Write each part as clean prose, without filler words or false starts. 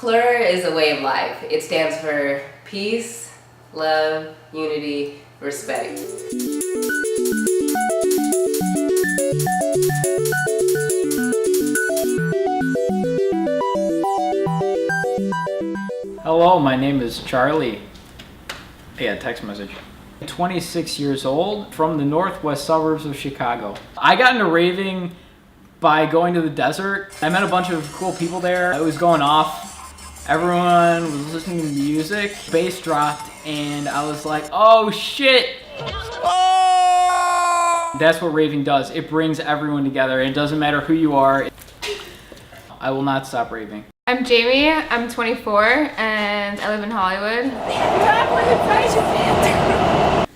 Plur is a way of life. It stands for peace, love, unity, respect. Hello, my name is Charlie. I got a text message. 26 years old, from the northwest suburbs of Chicago. I got into raving by going to the desert. I met a bunch of cool people there. It was going off. Everyone was listening to music. Bass dropped and I was like, oh shit! Oh! That's what raving does. It brings everyone together. It doesn't matter who you are. I will not stop raving. I'm Jamie, I'm 24, and I live in Hollywood.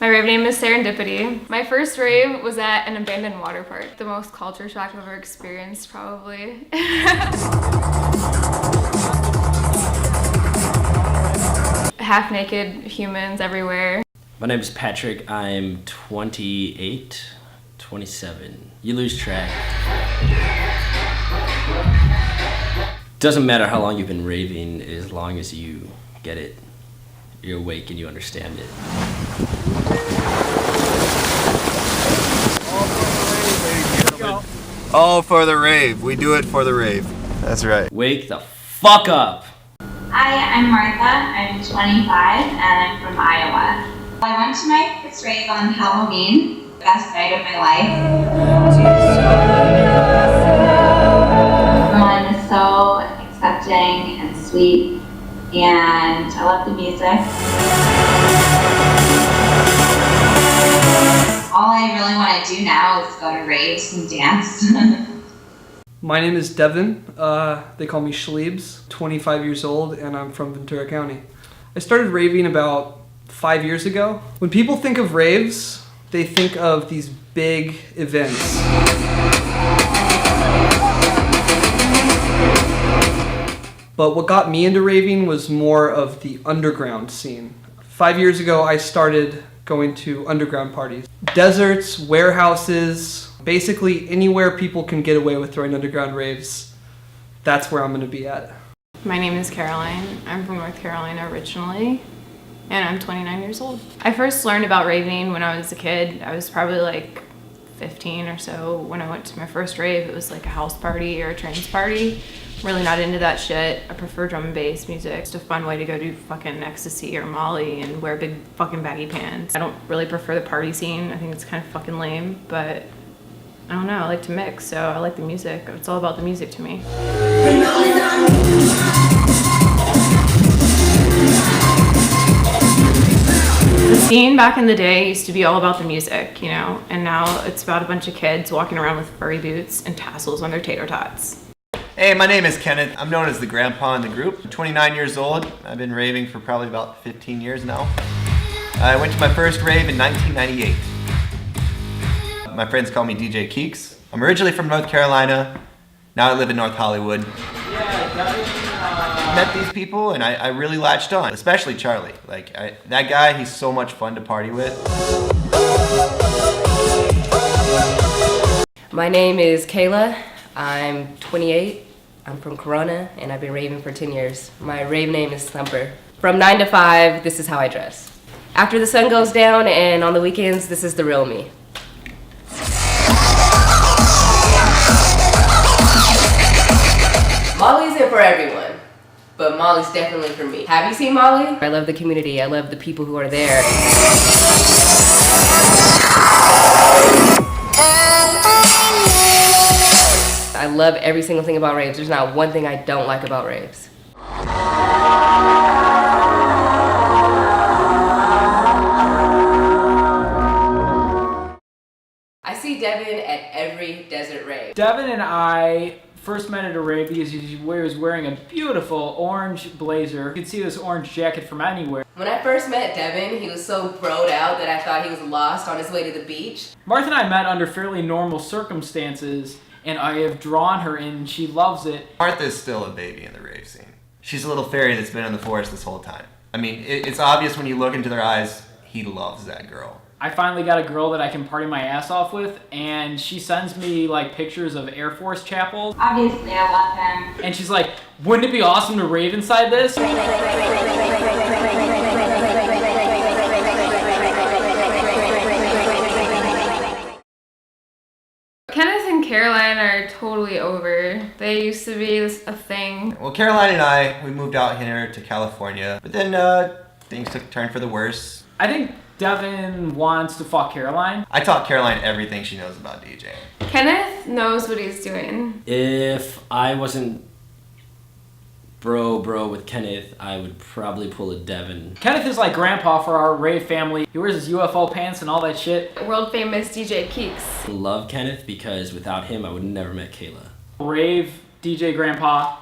My rave name is Serendipity. My first rave was at an abandoned water park. The most culture shock I've ever experienced, probably. Half-naked humans everywhere. My name is Patrick, I'm 28, 27. You lose track. Doesn't matter how long you've been raving, as long as you get it, you're awake and you understand it. All for the rave. We do it for the rave. That's right. Wake the fuck up! Hi, I'm Martha. I'm 25 and I'm from Iowa. I went to my first rave on Halloween. Best night of my life. Everyone is so accepting and sweet, and I love the music. All I really want to do now is go to raves and dance. My name is Devin. They call me Schliebs, 25 years old, and I'm from Ventura County. I started raving about 5 years ago. When people think of raves, they think of these big events. But what got me into raving was more of the underground scene. 5 years ago, I started going to underground parties. Deserts, warehouses, basically anywhere people can get away with throwing underground raves. That's where I'm gonna be at. My name is Caroline. I'm from North Carolina originally, and I'm 29 years old. I first learned about raving when I was a kid. I was probably like 15 or so when I went to my first rave. It was like a house party or a trans party. I'm really not into that shit. I prefer drum and bass music. It's a fun way to go do fucking ecstasy or Molly and wear big fucking baggy pants. I don't really prefer the party scene. I think it's kind of fucking lame, but I don't know, I like to mix, so I like the music. It's all about the music to me. The scene back in the day used to be all about the music, you know, and now it's about a bunch of kids walking around with furry boots and tassels on their tater tots. Hey, my name is Kenneth. I'm known as the grandpa in the group. I'm 29 years old. I've been raving for probably about 15 years now. I went to my first rave in 1998. My friends call me DJ Keeks. I'm originally from North Carolina. Now I live in North Hollywood. Met these people and I really latched on, especially Charlie. That guy, he's so much fun to party with. My name is Kayla. I'm 28. I'm from Corona, and I've been raving for 10 years. My rave name is Thumper. From 9 to 5, this is how I dress. After the sun goes down and on the weekends, this is the real me. Molly isn't for everyone, but Molly's definitely for me. Have you seen Molly? I love the community. I love the people who are there. I love every single thing about raves. There's not one thing I don't like about raves. I see Devin at every desert rave. Devin and I first met at a rave because he was wearing a beautiful orange blazer. You could see this orange jacket from anywhere. When I first met Devin, he was so broed out that I thought he was lost on his way to the beach. Martha and I met under fairly normal circumstances, and I have drawn her in, and she loves it. Martha's still a baby in the rave scene. She's a little fairy that's been in the forest this whole time. I mean, it's obvious when you look into their eyes, he loves that girl. I finally got a girl that I can party my ass off with, and she sends me like pictures of Air Force chapels. Obviously, I love him. And she's like, wouldn't it be awesome to rave inside this? Kenneth and Caroline are totally over. They used to be a thing. Well, Caroline and I, we moved out here to California, but then things took a turn for the worse. I think Devin wants to fuck Caroline. I taught Caroline everything she knows about DJing. Kenneth knows what he's doing. If I wasn't bro with Kenneth, I would probably pull a Devin. Kenneth is like grandpa for our rave family. He wears his UFO pants and all that shit. World famous DJ Keeks. I love Kenneth because without him, I would never met Kayla. Rave DJ grandpa.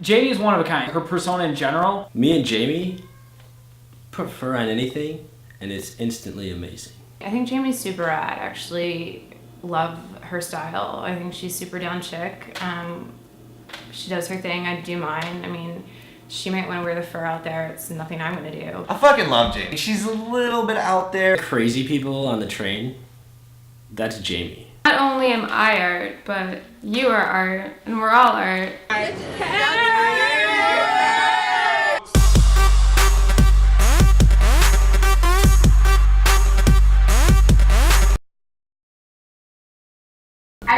Jamie is one of a kind. Her persona in general. Me and Jamie prefer on anything, and it's instantly amazing. I think Jamie's super rad. Actually, love her style. I think she's super down chick. She does her thing. I do mine. I mean, she might want to wear the fur out there. It's nothing I'm gonna do. I fucking love Jamie. She's a little bit out there. Crazy people on the train, that's Jamie. Not only am I art, but you are art, and we're all art. I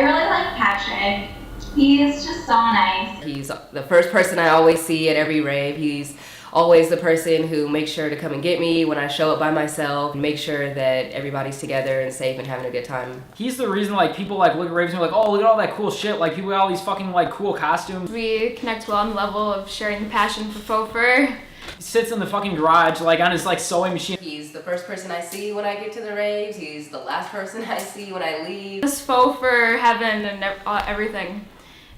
really like Patrick. He's just so nice. He's the first person I always see at every rave. He's always the person who makes sure to come and get me when I show up by myself, make sure that everybody's together and safe and having a good time. He's the reason like people like look at raves and are like, oh, look at all that cool shit. Like people got all these fucking like cool costumes. We connect well on the level of sharing the passion for faux fur. He sits in the fucking garage like on his like sewing machine. He's the first person I see when I get to the raves. He's the last person I see when I leave. This faux fur heaven and everything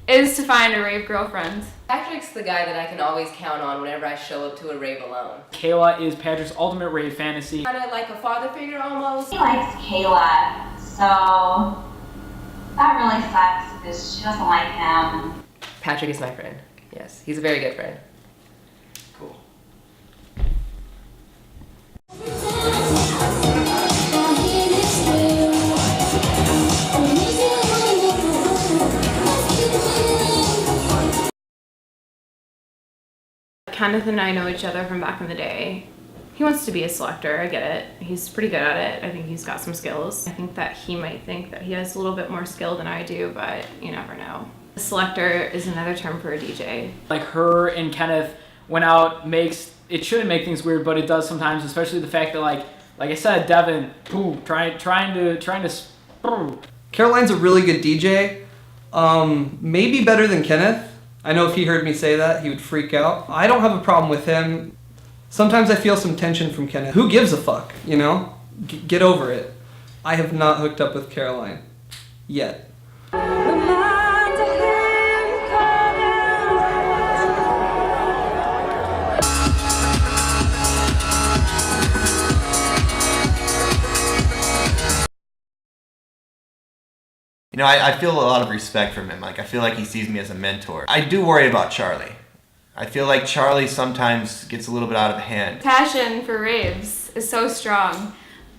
is to find a rave girlfriend. Patrick's the guy that I can always count on whenever I show up to a rave alone. Kayla is Patrick's ultimate rave fantasy. Kind of like a father figure almost. He likes Kayla, so that really sucks because she doesn't like him. Patrick is my friend. Yes, he's a very good friend. Cool. Kenneth and I know each other from back in the day. He wants to be a selector, I get it. He's pretty good at it. I think he's got some skills. I think that he might think that he has a little bit more skill than I do, but you never know. A selector is another term for a DJ. Like her and Kenneth went out it shouldn't make things weird, but it does sometimes, especially the fact that like I said, Devin, trying to. Caroline's a really good DJ. Maybe better than Kenneth. I know if he heard me say that, he would freak out. I don't have a problem with him. Sometimes I feel some tension from Kenneth. Who gives a fuck, you know? Get over it. I have not hooked up with Caroline. Yet. You know, I feel a lot of respect from him. Like, I feel like he sees me as a mentor. I do worry about Charlie. I feel like Charlie sometimes gets a little bit out of hand. Passion for raves is so strong,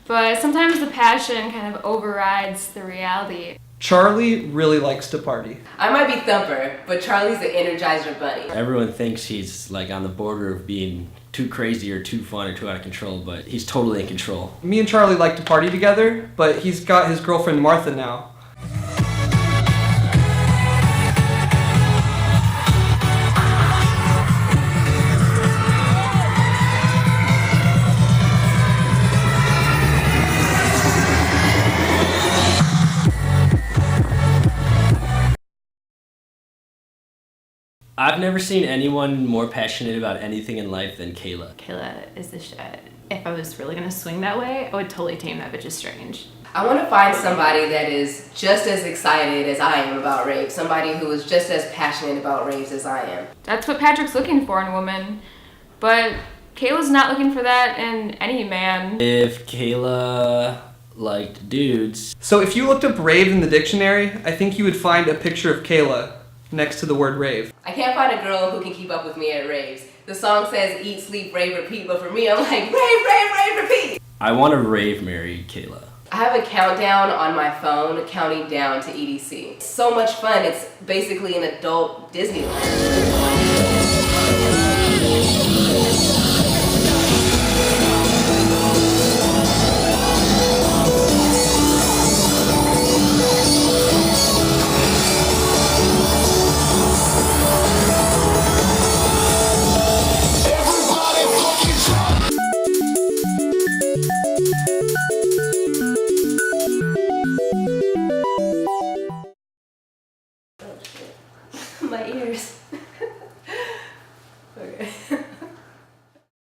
but sometimes the passion kind of overrides the reality. Charlie really likes to party. I might be Thumper, but Charlie's the Energizer Bunny. Everyone thinks he's like on the border of being too crazy or too fun or too out of control, but he's totally in control. Me and Charlie like to party together, but he's got his girlfriend Martha now. I've never seen anyone more passionate about anything in life than Kayla. Kayla is the shit. If I was really gonna swing that way, I would totally tame that bitch's strange. I want to find somebody that is just as excited as I am about raves. Somebody who is just as passionate about raves as I am. That's what Patrick's looking for in a woman, but Kayla's not looking for that in any man. If Kayla liked dudes. So if you looked up rave in the dictionary, I think you would find a picture of Kayla next to the word rave. I can't find a girl who can keep up with me at raves. The song says eat, sleep, rave, repeat, but for me, I'm like rave, repeat. I want to rave marry Kayla. I have a countdown on my phone counting down to EDC. It's so much fun. It's basically an adult Disneyland.